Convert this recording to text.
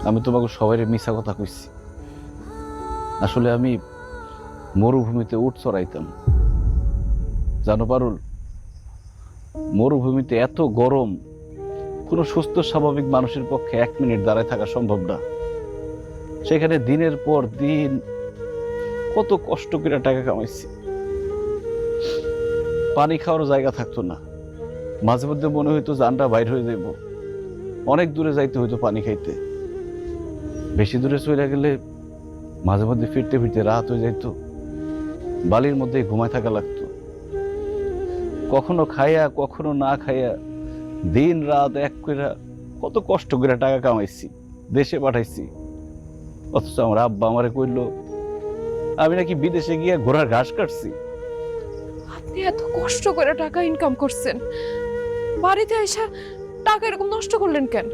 আমি তোমাকে সবাই মিছা কথা কইছি। আসলে আমি মরুভূমিতে উট চড়াইতাম। জানো পারুল, মরুভূমিতে এত গরম, কোনো সুস্থ স্বাভাবিক মানুষের পক্ষে 1 মিনিট দাঁড়ায় থাকা সম্ভব না। সেখানে দিনের পর দিন কত কষ্ট করে টাকা কামাইছি। পানি খাওয়ার জায়গা থাকতো না, মাঝে মধ্যে মনে হইতো জানটা বাইর হয়ে যাইব। অনেক দূরে যাইতে হইতো পানি খাইতে। বেশি দূরে চলে গেলে মাঝে মধ্যে ফিরতে ফিরতে রাত হয়ে যাইতো, বালির মধ্যে ঘুমায় থাকা লাগতো। কখনো খাইয়া কখনো না খাইয়া দিন রাত এক করে কত কষ্ট করে টাকা কামাইছি, দেশে পাঠাইছি। অথচ আমার আব্বা আমারে কইলো আমি নাকি বিদেশে গিয়ে ঘোড়ার ঘাস কাটছি। আপনি এত কষ্ট করে টাকা ইনকাম করছেন, বাড়িতে এসে টাকা এরকম নষ্ট করলেন কেন?